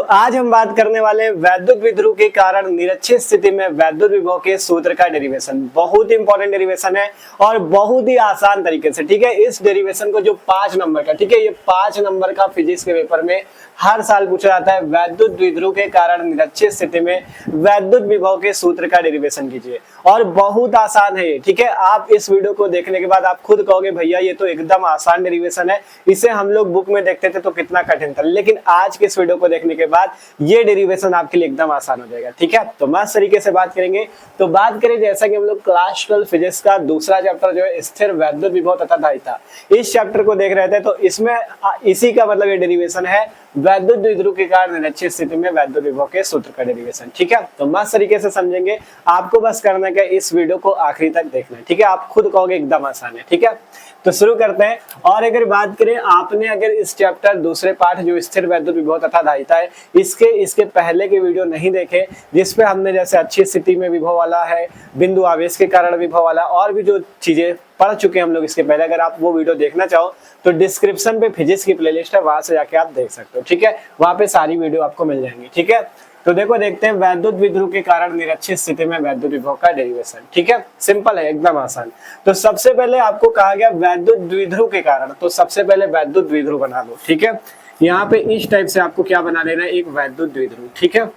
आज हम बात करने वाले हैं वैद्युत विध्रुव के कारण निरक्षित स्थिति में वैद्युत विभव के सूत्र का डेरिवेशन। बहुत ही इंपॉर्टेंट डेरिवेशन है और बहुत ही आसान तरीके से, ठीक है। इस डेरिवेशन को जो 5 नंबर का, ठीक है, ये 5 नंबर का फिजिक्स के पेपर में हर साल पूछा जाता है। वैद्युत विध्रुव के कारण निरक्षित स्थिति में वैद्युत विभव के सूत्र का डेरिवेशन कीजिए और बहुत आसान है ये, ठीक है। आप इस वीडियो को देखने के बाद आप खुद कहोगे भैया ये तो एकदम आसान डेरिवेशन है, इसे हम लोग बुक में देखते थे तो कितना कठिन था, लेकिन आज के इस वीडियो को देखने के बाद ये डेरिवेशन आपके लिए एकदम आसान हो जाएगा, ठीक है। तो मस्त तरीके से बात करेंगे। तो बात करें जैसा कि हम लोग क्लास 12 फिजिक्स का दूसरा चैप्टर जो है स्थिर वैद्युत विभव तथा धारिता, इस चैप्टर को देख रहे थे, तो इसमें इसी का मतलब ये डेरिवेशन है वैद्युत विध्रुव के कारण निरक्षित स्थिति में वैद्युत विभव के सूत्र का डेरिवेशन, ठीक है। तो मस्त तरीके से समझेंगे, आपको बस करना क्या, इस वीडियो को आखिरी तक देखना है, ठीक है। आप खुद कहोगे एकदम आसान है, ठीक है। तो शुरू करते हैं। और अगर बात करें, आपने अगर इस चैप्टर दूसरे पाठ जो स्थिर वैद्युत विभव तथा धारिता है, इसके पहले के वीडियो नहीं देखे, जिसपे हमने जैसे अच्छी स्थिति में विभव वाला है, बिंदु आवेश के कारण विभव वाला, और भी जो चीजें पढ़ चुके हैं हम लोग इसके पहले, अगर आप वो वीडियो देखना चाहो तो डिस्क्रिप्शन पे फिजिक्स की प्लेलिस्ट है, वहां से जाके आप देख सकते हो, ठीक है। वहां पे सारी वीडियो आपको मिल जाएंगी, ठीक है। तो देखो, देखते हैं वैद्युत विध्रुव के कारण निरक्षित स्थिति में वैद्युत विभव का डेरिवेशन, ठीक है। सिंपल है, एकदम आसान। तो सबसे पहले आपको कहा गया वैद्युत द्विध्रुव के कारण, तो सबसे पहले वैद्युत द्विध्रुव बना लो, ठीक है। यहाँ पे इस टाइप से आपको क्या बना लेना है, एक वैद्युत द्विध्रुव, ठीक है।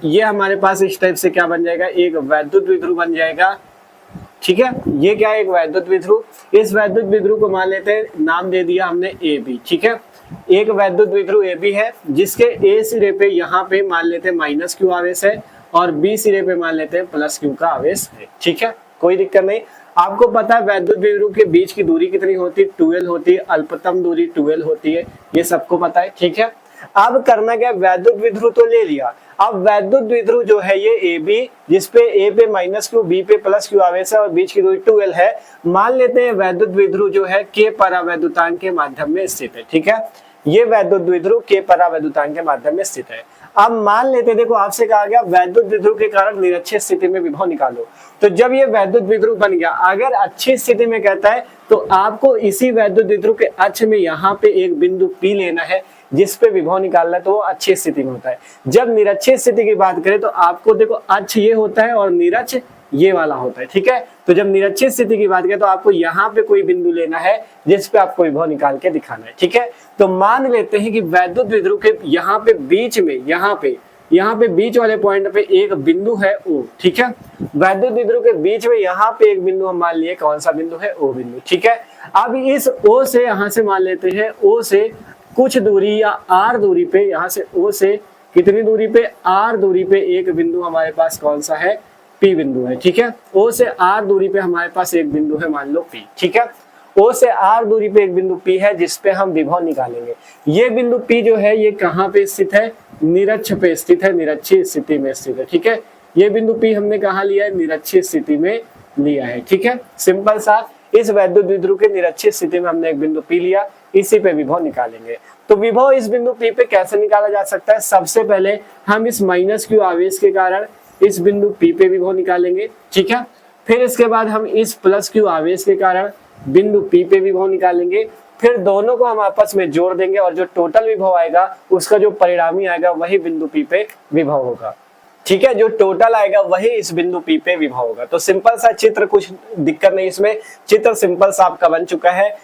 ये हमारे पास इस टाइप से क्या बन जाएगा, एक वैद्युत द्विध्रुव बन जाएगा, ठीक है। ये क्या है, एक वैद्युत विध्रुव। इस वैद्युत विध्रुव को मान लेते हैं, नाम दे दिया हमने ए बी, ठीक है। एक वैद्युत विध्रुव ए बी है, जिसके ए सिरे पे यहाँ पे मान लेते हैं माइनस क्यू आवेश है और बी सिरे पे मान लेते हैं प्लस क्यू का आवेश है, ठीक है। कोई दिक्कत नहीं। आपको पता है वैद्युत विध्रुव के बीच की दूरी कितनी होती है, 12 होती है, अल्पतम दूरी 12 होती है, ये सबको पता है, ठीक है। अब करना क्या, वैद्युत विध्रुव तो ले लिया, अब वैद्युत विध्रुव जो है ये ए बी, जिसपे ए पे माइनस क्यू, बी पे प्लस क्यू आवेश है और बीच की दूरी 12 है, मान लेते हैं वैद्युत विध्रुव जो है के परावैद्युतांक के माध्यम में स्थित है, ठीक है। ये वैद्युत विध्रुव के परावैद्युतांक के माध्यम में स्थित है। अब मान लेते हैं, देखो आपसे कहा गया वैद्युत विध्रुव के कारण निरक्षित स्थिति में विभव निकालो, तो जब ये वैद्युत विध्रुव बन गया, अगर अच्छी स्थिति में कहता है तो आपको इसी वैद्युत विध्रुव के अक्ष में यहाँ पे एक बिंदु P लेना है, जिस पे विभव निकालना है, तो वो अच्छी स्थिति में होता है। जब निरक्षित स्थिति की बात करें तो आपको देखो अक्ष ये होता है और निरक्ष ये वाला होता है, ठीक है। तो जब निरक्षित स्थिति की बात करें तो आपको यहाँ पे कोई बिंदु लेना है जिस पे आपको विभव निकाल के दिखाना है, ठीक है। तो मान लेते हैं कि वैद्युत विध्रुव के यहाँ पे बीच में, यहाँ पे बीच वाले पॉइंट पे एक बिंदु है O, ठीक है। वैद्युत विध्रुव के बीच में यहाँ पे एक बिंदु हम मान लिए, कौन सा बिंदु है, O बिंदु, ठीक है। अब इस O से यहाँ से मान लेते हैं, O से कुछ दूरी या R दूरी पे, यहाँ से O से कितनी दूरी पे, R दूरी पे एक बिंदु हमारे पास कौन सा है, P बिंदु है, ठीक है। O से R दूरी पे हमारे पास एक बिंदु है, मान लो P, ठीक है। O से R दूरी पे एक बिंदु P है, जिसपे हम विभव निकालेंगे। ये बिंदु P जो है ये कहाँ पे स्थित है, निरक्ष पे स्थित है, निरक्षित स्थिति में स्थित है, ठीक है। ये बिंदु P हमने कहाँ लिया है, निरक्षित स्थिति में लिया है, ठीक है। सिंपल सा, इस वैद्युत विध्रुव के निरक्षित स्थिति में हमने एक बिंदु P लिया, इसी पे विभव निकालेंगे। तो विभव इस बिंदु P पे कैसे निकाला जा सकता है, सबसे पहले हम इस माइनस क्यू आवेश के कारण इस बिंदु P पे विभव निकालेंगे, ठीक है। फिर इसके बाद हम इस प्लस क्यू आवेश के कारण बिंदु P पे विभव निकालेंगे, फिर दोनों को हम आपस में जोड़ देंगे और जो टोटल विभव आएगा उसका जो परिणामी आएगा वही बिंदु P पे विभव होगा, ठीक है। जो टोटल आएगा वही इस बिंदु P पे विभव होगा। तो सिंपल सा चित्र, कुछ दिक्कत नहीं इसमें, चित्र सिंपल सा आपका बन चुका है।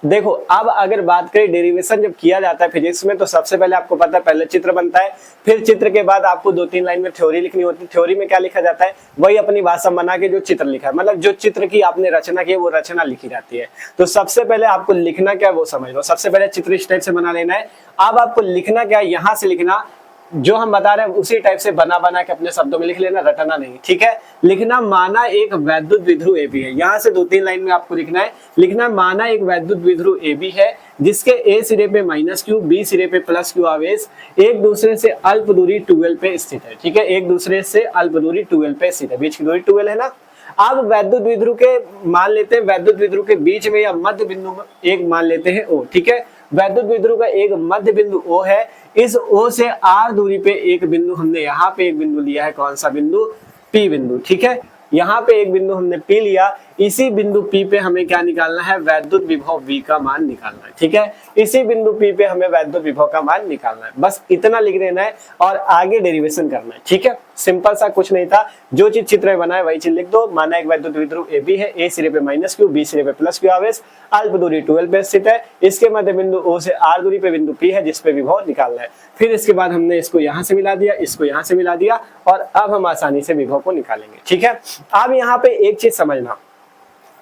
देखो, अब अगर बात करें डेरिवेशन जब किया जाता है फिजिक्स में, तो सबसे पहले आपको पता है पहले चित्र बनता है, फिर चित्र के बाद आपको 2-3 लाइन में थ्योरी लिखनी होती है। थ्योरी में क्या लिखा जाता है, वही अपनी भाषा बना के जो चित्र लिखा है, मतलब जो चित्र की आपने रचना की है वो रचना लिखी जाती है। तो सबसे पहले आपको लिखना क्या है वो समझ लो। सबसे पहले चित्र इस टाइप से बना लेना है। अब आपको लिखना क्या है, यहाँ से लिखना, जो हम बता रहे हैं उसी टाइप से बना के अपने शब्दों में लिख लेना, रटना नहीं, ठीक है। लिखना, माना एक वैद्युत विध्रुव ए बी है, यहाँ से 2-3 लाइन में आपको लिखना है। लिखना, माना एक वैद्युत विध्रुव ए बी है, जिसके ए सिरे पे माइनस क्यू, बी सिरे पे प्लस क्यू आवेश एक दूसरे से अल्प दूरी 12 पे स्थित है, ठीक है। एक दूसरे से अल्प दूरी 12 पे स्थित है, बीच की दूरी 12 है ना। अब वैद्युत विध्रुव के मान लेते हैं, वैद्युत विध्रुव के बीच में या मध्य बिंदु में एक मान लेते हैं O, ठीक है। वैद्युत विध्रुव का एक मध्य बिंदु O है, इस O से R दूरी पे एक बिंदु हमने यहाँ पे एक बिंदु लिया है, कौन सा बिंदु, P बिंदु, ठीक है। यहाँ पे एक बिंदु हमने P लिया, इसी बिंदु P पे हमें क्या निकालना है, वैद्युत विभव V का मान निकालना है। ठीक है, इसी बिंदु P पे हमें वैद्युत विभव का मान निकालना है, बस इतना लिख देना है और आगे डेरिवेशन करना है। ठीक है, सिंपल सा, कुछ नहीं था, जो चीज चित्र में बना है वही चीज लिख दो। माना एक वैद्युत द्विध्रुव AB है, A सिरे पे -q, B सिरे पे +q आवेश, अल्प दूरी 12 पे स्थित है, इसके मध्य बिंदु O से r दूरी पे बिंदु P है जिस पे विभव निकालना है। फिर इसके बाद हमने इसको यहाँ से मिला दिया, इसको यहाँ से मिला दिया और अब हम आसानी से विभव को निकालेंगे। ठीक है, अब यहाँ पे एक चीज समझना,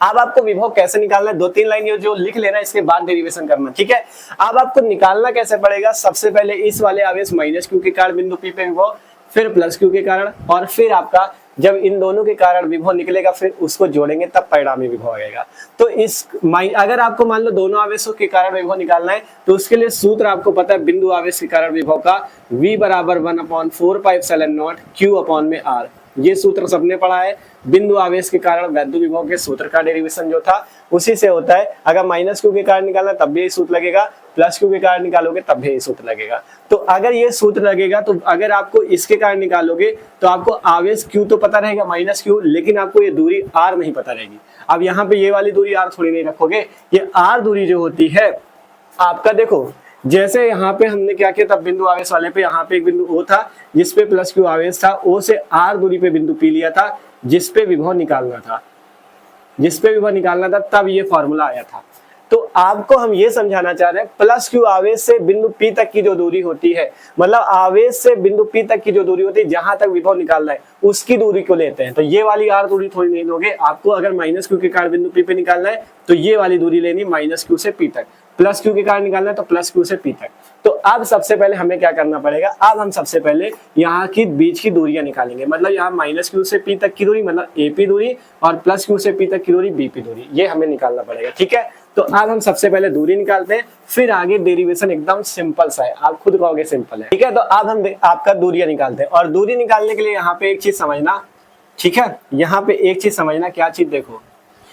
अब आपको विभव कैसे निकालना है, 2-3 लाइन ये जो लिख लेना, इसके बाद डेरिवेशन करना। ठीक है, अब आपको निकालना कैसे पड़ेगा, सबसे पहले इस वाले आवेश -q के कारण बिंदु P पे विभव, फिर +q के कारण, और फिर आपका जब इन दोनों के कारण विभव निकलेगा फिर उसको जोड़ेंगे तब परिणामी विभव आएगा। तो इस अगर आपको मान लो दोनों आवेशों के कारण विभव निकालना है तो उसके लिए सूत्र आपको पता है, बिंदु आवेश के कारण विभव का V बराबर 1/4πε0 Q/r, ये सूत्र सबने पढ़ा है। बिंदु आवेश के कारण वैद्युत विभव के सूत्र का डेरिवेशन जो था उसी से होता है। अगर -q के कारण निकालना तब भी यही सूत्र लगेगा, +q के कारण निकालोगे तब भी यही सूत्र लगेगा। तो अगर ये सूत्र लगेगा तो अगर आपको इसके कारण निकालोगे तो आपको आवेश q तो पता रहेगा -q, लेकिन आपको ये दूरी r नहीं पता रहेगी। अब यहाँ पे ये वाली दूरी r थोड़ी नहीं रखोगे, ये r दूरी जो होती है आपका, देखो जैसे यहाँ पे हमने क्या किया, तब बिंदु आवेश वाले पे यहाँ पे एक बिंदु O था जिसपे +q आवेश था, O से r दूरी पे बिंदु P लिया था जिसपे विभव निकालना था, तब ये फॉर्मूला आया था। तो आपको हम ये समझाना चाह रहे हैं, +q आवेश से बिंदु P तक की जो दूरी होती है, मतलब आवेश से बिंदु P तक की जो दूरी होती है जहां तक विभव निकालना है उसकी दूरी को लेते हैं। तो ये वाली r दूरी थोड़ी नहीं लोगे, आपको अगर -q के कारण बिंदु P पे निकालना है तो ये वाली दूरी लेनी -q से P तक, +q के कारण निकालना है तो +q से P तक। तो अब सबसे पहले हमें क्या करना पड़ेगा, अब हम सबसे पहले यहाँ की बीच की दूरियां निकालेंगे, मतलब यहाँ -q से P तक की दूरी मतलब AP दूरी और +q से P तक की दूरी BP दूरी, ये हमें निकालना पड़ेगा। ठीक है, तो अब हम सबसे पहले दूरी निकालते हैं, फिर आगे डेरिवेशन एकदम सिंपल सा है, आप खुद कहोगे सिंपल है। ठीक है, तो अब हम आपका दूरियां निकालते हैं, और दूरी निकालने के लिए यहाँ पे एक चीज समझना। ठीक है, यहाँ पे एक चीज समझना, क्या चीज, देखो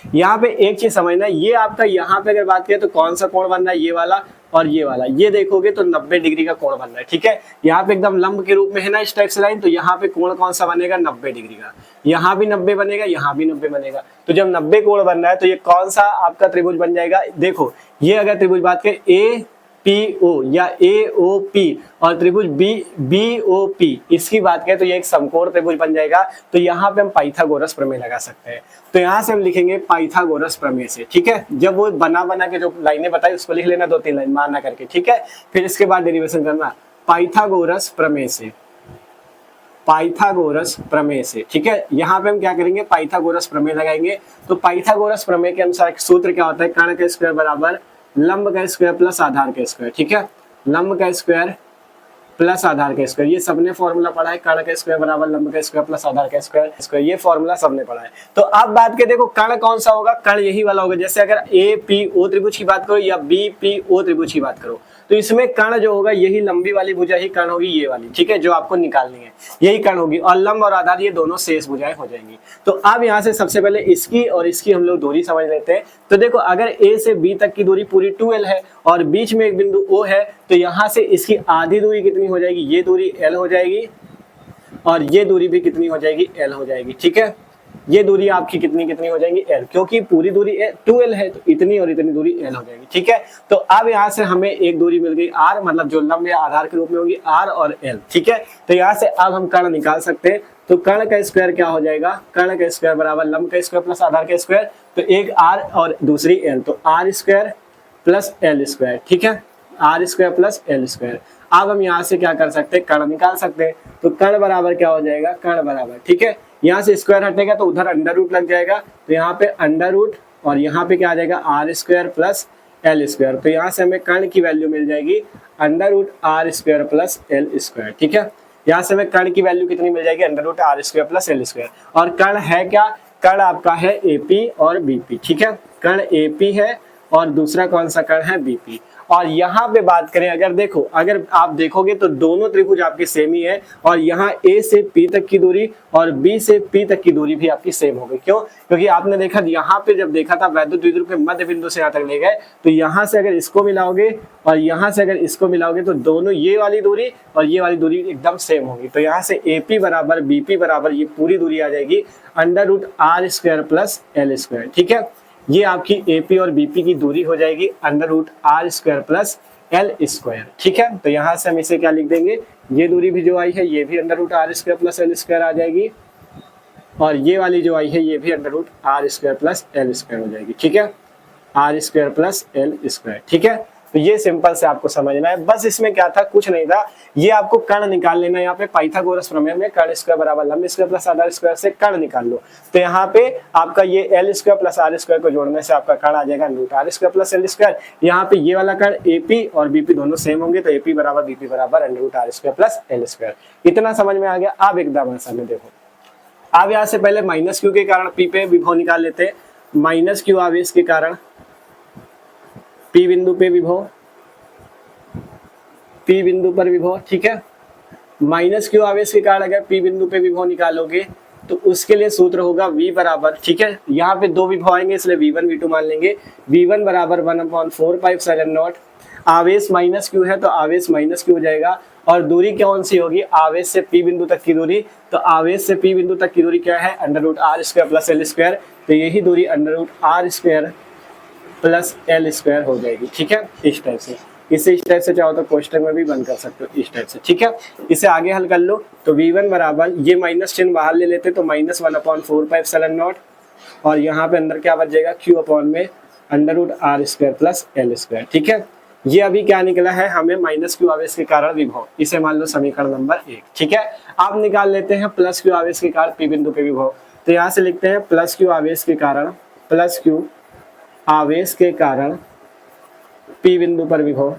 यहाँ पे एक चीज समझना, ये आपका यहाँ पे अगर बात करें तो कौन सा कोण बन रहा है, ये वाला और ये वाला, ये देखोगे तो 90 डिग्री का कोण बन रहा है। ठीक है, यहाँ पे एकदम लंब के रूप में है ना इस टाइप से लाइन, तो यहाँ पे कोण कौन सा बनेगा, 90 डिग्री का, यहाँ भी 90 बनेगा, यहाँ भी 90 बनेगा। तो जब 90 कोण बन रहा है तो ये कौन सा आपका त्रिभुज बन जाएगा, देखो ये अगर त्रिभुज बात करें APO या AOP और त्रिभुज BOP इसकी बात करें तो ये एक समकोण त्रिभुज बन जाएगा। तो यहाँ पे हम पाइथागोरस प्रमेय लगा सकते हैं, तो यहाँ से हम लिखेंगे पाइथागोरस प्रमेय से। ठीक है, जब वो बना के जो लाइनें बताई उसको लिख लेना 2-3 लाइन मारना करके। ठीक है, फिर इसके बाद डेरिवेशन करना पाइथागोरस प्रमेय से, पाइथागोरस प्रमेय से। ठीक है, यहाँ पे हम क्या करेंगे, पाइथागोरस प्रमेय लगाएंगे। तो पाइथागोरस प्रमेय के अनुसार सूत्र क्या होता है, कर्ण का स्क्वायर बराबर लंब का स्क्वायर प्लस आधार का स्क्वायर। ठीक है, लंब का स्क्वायर प्लस आधार का स्क्वायर, ये सबने फॉर्मूला पढ़ा है, कर्ण का स्क्वायर बराबर लंब का स्क्वायर प्लस आधार का स्क्वायर, ये फॉर्मूला सबने पढ़ा है। तो अब बात के देखो कर्ण कौन सा होगा, कर्ण यही वाला होगा। जैसे अगर APO त्रिभुज की बात करो या BPO त्रिभुज की बात करो तो इसमें कर्ण जो होगा यही लंबी वाली भुजा ही कर्ण होगी, ये वाली। ठीक है, जो आपको निकालनी है यही कर्ण होगी, और लंब और आधार ये दोनों शेष भुजाएं हो जाएंगी। तो अब यहाँ से सबसे पहले इसकी और इसकी हम लोग दूरी समझ लेते हैं। तो देखो अगर A से B तक की दूरी पूरी 2L है और बीच में एक बिंदु O है, तो यहाँ से इसकी आधी दूरी कितनी हो जाएगी, ये दूरी L हो जाएगी, और ये दूरी भी कितनी हो जाएगी, L हो जाएगी। ठीक है, ये दूरी आपकी कितनी हो जाएगी, L, क्योंकि पूरी दूरी 2L है तो इतनी और इतनी दूरी L हो जाएगी। ठीक है, तो अब यहाँ से हमें एक दूरी मिल गई R, मतलब जो लंब या आधार के रूप में होगी R और L। ठीक है, तो यहाँ से अब हम कर्ण निकाल सकते हैं। तो कर्ण का स्क्वायर क्या हो जाएगा, कर्ण का स्क्वायर बराबर लंब का स्क्वायर प्लस आधार का स्क्वायर, तो एक R और दूसरी L, तो R square plus L square. ठीक है, R square plus L square. अब हम यहाँ से क्या कर सकते हैं, कर्ण निकाल सकते हैं। तो कर्ण बराबर क्या हो जाएगा, कर्ण बराबर, ठीक है, यहाँ से स्क्वायर हटेगा तो उधर अंडर रूट लग जाएगा, तो यहाँ पे अंडर रूट और यहाँ पे क्या आ जाएगा, R square plus L square. तो यहाँ से हमें कर्ण की वैल्यू मिल जाएगी under root R square plus L square. ठीक है, यहाँ से हमें कर्ण की वैल्यू कितनी मिल जाएगी, under root R square plus L square. और कर्ण है क्या, कर्ण आपका है AP और BP। ठीक है, कर्ण AP है और दूसरा कौन सा कर्ण है, BP। और यहाँ पे बात करें, अगर देखो, अगर आप देखोगे तो दोनों त्रिभुज आपके सेम ही है और यहाँ A से P तक की दूरी और B से P तक की दूरी भी आपकी सेम हो गई। क्यों? क्योंकि आपने देखा यहाँ पे जब देखा था वैद्युत द्विध्रुव के मध्य बिंदु से यहाँ तक ले गए, तो यहाँ से अगर इसको मिलाओगे और यहाँ से अगर इसको मिलाओगे तो दोनों ये वाली दूरी और ये वाली दूरी एकदम सेम होगी। तो यहाँ से AP बराबर BP बराबर ये पूरी दूरी आ जाएगी √r² प्लस l²। ठीक है, ये आपकी AP और BP की दूरी हो जाएगी √r² प्लस l²। ठीक है, तो यहाँ से हम इसे क्या लिख देंगे, ये दूरी भी जो आई है ये भी √r² प्लस l² आ जाएगी और ये वाली जो आई है ये भी √r² प्लस l² हो जाएगी। ठीक है, r² प्लस l²। ठीक है, तो ये सिंपल से आपको समझना है। बस इसमें क्या था, कुछ नहीं था, ये आपको कर्ण निकाल लेना है। यहाँ पे पाइथागोरस प्रमेय में कर्ण स्क्वायर बराबर लंब स्क्वायर प्लस आधार स्क्वायर से कर्ण निकाल लो। तो यहाँ पे आपका ये l² प्लस r² को जोड़ने से आपका कर्ण आ जाएगा √r² प्लस l²। यहाँ पे ये वाला कर्ण AP और BP दोनों सेम होंगे, तो AP बराबर BP बराबर √r² प्लस l²। इतना समझ में आ गया। अब एकदम आसान है, देखो अब यहाँ से पहले -q के कारण P पे विभव निकाल लेते हैं। -q आवेश के कारण P बिंदु पे विभव, P बिंदु पर विभव। ठीक है, -q आवेश के कारण अगर P बिंदु पे विभव निकालोगे तो उसके लिए सूत्र होगा V बराबर, ठीक है, यहाँ पे दो विभव आएंगे इसलिए V1 V2 मान लेंगे। V1 बराबर 1/4πε0। आवेश -q है तो आवेश -q हो जाएगा और दूरी कौन सी होगी, आवेश से P बिंदु तक की दूरी। तो आवेश से P बिंदु तक की दूरी क्या है, √r² प्लस l²। तो यही दूरी √r² प्लस l² हो जाएगी। ठीक है, इस टाइप से, इसे इस टाइप से चाहो तो कोष्टक में भी बंद कर सकते हो, इस टाइप से। ठीक है, इसे आगे हल कर लो। तो V1 बराबर, ये माइनस चिन्ह बाहर ले लेते तो -1/4πε0 और यहाँ पे अंदर क्या बच जाएगा, q अपॉन में √r² प्लस l²। ठीक है, ये अभी क्या निकला है, हमें -q आवेश के कारण विभव, इसे मान लो समीकरण नंबर 1। ठीक है, आप निकाल लेते हैं +q आवेश के कारण P बिंदु पे विभव। तो यहाँ से लिखते हैं +q आवेश के कारण, +q आवेश के कारण P बिंदु पर विभव।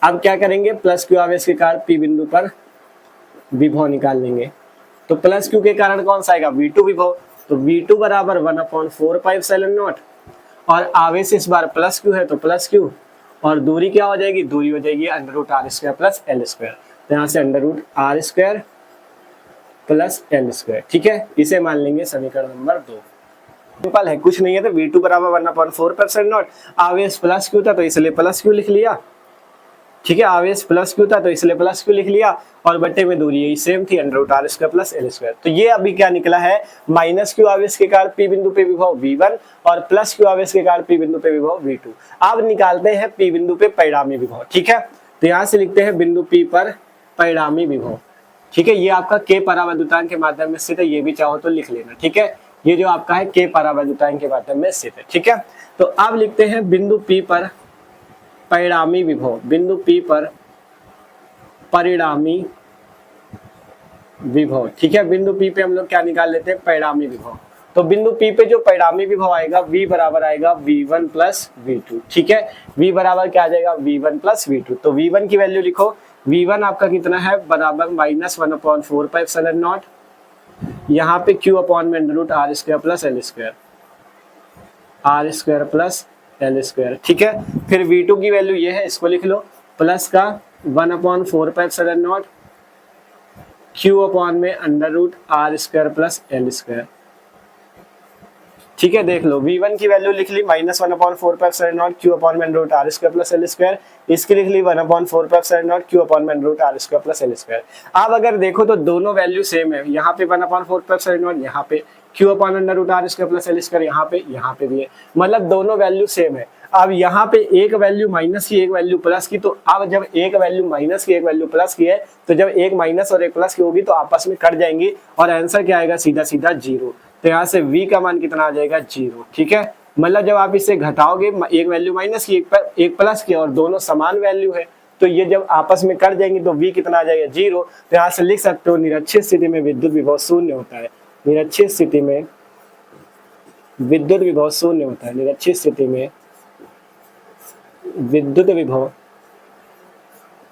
अब क्या करेंगे, +q आवेश के कारण P बिंदु पर विभव निकाल लेंगे। तो +q के कारण कौन सा आएगा, V2 विभव। तो V2 बराबर 1/4πε0 और आवेश इस बार +q है तो +q और दूरी क्या हो जाएगी, दूरी हो जाएगी √r² प्लस l²। तो यहाँ से √r² प्लस l²। ठीक है, इसे मान लेंगे समीकरण नंबर 2। सिंपल है, कुछ नहीं है। तो V2 बराबर 1/4πε0, आवेश +q था तो इसलिए +q लिख लिया। ठीक है, आवेश +q था तो इसलिए +q लिख लिया और बट्टे में दूरी यही सेम थी √r² प्लस l²। तो ये अभी क्या निकला है, -q आवेश के कारण P बिंदु पे विभव V1 और +q आवेश के कारण P बिंदु पे विभव V2। अब निकालते हैं P बिंदु पे परिणामी विभव। ठीक है, तो यहाँ से लिखते हैं बिंदु P पर परिणामी विभव। ठीक है, ये आपका K परावैद्युतांक के माध्यम में स्थित है, ये भी चाहो तो लिख लेना। ठीक है, ये जो आपका है K परावैद्युतांक के माध्यम में स्थित है। ठीक है, तो अब लिखते हैं बिंदु P पर परिणामी विभव, बिंदु P पर परिणामी विभव। ठीक है, बिंदु P पे हम लोग क्या निकाल लेते हैं, परिणामी विभव। तो बिंदु P पे जो परिणामी विभव आएगा V बराबर आएगा V1 प्लस V2। ठीक है, V बराबर क्या आ जाएगा, V1 प्लस V2। तो V1 की वैल्यू लिखो, V1 आपका कितना है, बराबर -1/4πε0, यहाँ पे q अपॉन में √r² plus l², r² plus l²। ठीक है, फिर V2 की वैल्यू ये है, इसको लिख लो, प्लस का 1/4πε0 q अपॉन में √r² प्लस l²। ठीक है, देख लो, V1 की वैल्यू लिख ली -1/4πε0 q अपॉन में √r² प्लस l², इसकी लिख ली 1/4πε0 q अपॉन में √r² प्लस l²। अब अगर देखो तो दोनों वैल्यू सेम है, यहाँ पे 1/4πε0, यहाँ पे q अपॉन में √r² प्लस l², यहाँ पे भी है, मतलब दोनों वैल्यू सेम है। अब यहाँ पे एक वैल्यू माइनस की, एक वैल्यू प्लस की, तो अब जब एक वैल्यू माइनस की, एक वैल्यू प्लस की है, तो जब एक माइनस और एक प्लस की होगी तो आपस में कट जाएंगी और आंसर क्या आएगा, सीधा सीधा 0। तो यहाँ से V का मान कितना आ जाएगा, 0। ठीक है, मतलब जब आप इसे घटाओगे, एक वैल्यू माइनस की, एक प्लस की और दोनों समान वैल्यू है, तो ये जब आपस में कट जाएंगे तो V कितना आ जाएगा, 0। तो यहाँ से लिख सकते हो निरक्षीय स्थिति में विद्युत विभव शून्य होता है। निरक्षीय स्थिति में विद्युत विभव शून्य होता है, निरक्षीय स्थिति में विद्युत विभव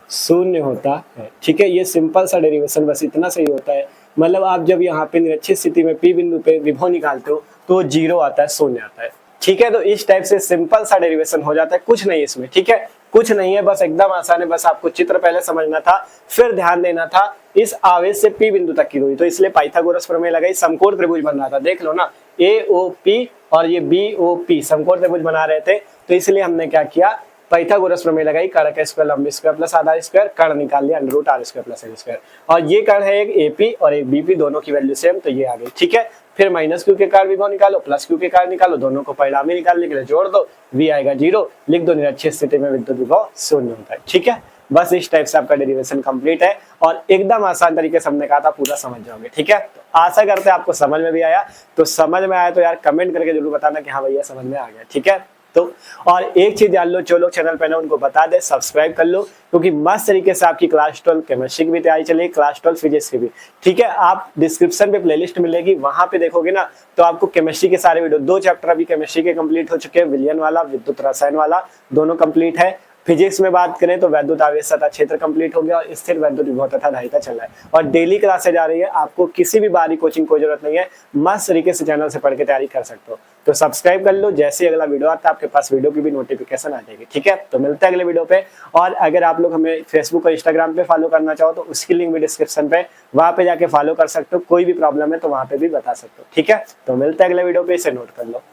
शून्य होता है। ठीक है, ये सिंपल सा डेरिवेशन बस इतना सही होता है। मतलब आप जब यहाँ पे निरक्षीय स्थिति में P बिंदु पे विभव निकालते हो तो 0 आता है, शून्य आता है। ठीक है। तो इस टाइप से सिंपल सा डेरिवेशन हो जाता है, कुछ नहीं इसमें, ठीक है, कुछ नहीं है, बस एकदम आसान है। बस आपको चित्र पहले समझना था, फिर ध्यान देना था इस आवेश से P बिंदु तक की दूरी, तो इसलिए पाइथागोरस प्रमेय लगाई, समकोण त्रिभुज बन रहा था, देख लो ना, AOP और ये BOP समकोण त्रिभुज बना रहे थे, तो इसलिए हमने क्या किया, पाइथागोरस प्रमेय लगाई, कर्ण का स्क्वायर लंब स्क्वायर प्लस आधा स्क्वायर, कर्ण निकाल लिया √r square plus n square, और ये कर्ण है एक AP और एक BP, दोनों की वैल्यू सेम, तो ये आ गई, ठीक है। फिर माइनस क्यू के कारण विभव निकालो, प्लस क्यू के कारण निकालो, दोनों को परिणामी निकालने के लिए जोड़ दो, V आएगा 0, लिख दो निरक्षीय स्थिति में विद्युत विभव शून्य होता है, ठीक है। बस इस टाइप से आपका डेरिवेशन कंप्लीट है और एकदम आसान तरीके से हमने कहा था पूरा समझ जाओगे, ठीक है। तो आशा करते हैं आपको समझ में भी आया, तो समझ में आया तो यार कमेंट करके जरूर बताना कि हाँ भैया समझ में आ गया, ठीक है। तो और एक चीज जान लो, जो लोग चैनल पे ना उनको बता दे सब्सक्राइब कर लो, क्योंकि मस्त तरीके से आपकी क्लास 12 केमिस्ट्री की भी तैयारी चलेगी, क्लास 12 फिजिक्स की भी, ठीक है। आप डिस्क्रिप्शन पे प्लेलिस्ट मिलेगी, वहां पे देखोगे ना तो आपको केमिस्ट्री के सारे वीडियो, 2 चैप्टर अभी केमिस्ट्री के कंप्लीट हो चुके हैं, विलयन वाला, विद्युत रसायन वाला, दोनों कंप्लीट है। फिजिक्स में बात करें तो वैद्युत आवेश तथा क्षेत्र कंप्लीट हो गया और स्थिर वैद्युत विभव तथा धारिता चल रहा है, और डेली क्लासेज आ रही है, आपको किसी भी बाहरी कोचिंग की जरूरत नहीं है, मस्त तरीके से चैनल से पढ़ के तैयारी कर सकते हो। तो सब्सक्राइब कर लो, जैसे ही अगला वीडियो आता है आपके पास वीडियो की भी नोटिफिकेशन आ जाएगी, ठीक है। तो मिलते हैं अगले वीडियो पे, और अगर आप लोग हमें फेसबुक और इंस्टाग्राम पे फॉलो करना चाहो तो उसकी लिंक भी डिस्क्रिप्शन पे, वहां पे जाके फॉलो कर सकते हो, कोई भी प्रॉब्लम है तो वहां पे भी बता सकते हो, ठीक है। तो मिलते हैं अगले वीडियो पे, इसे नोट कर लो।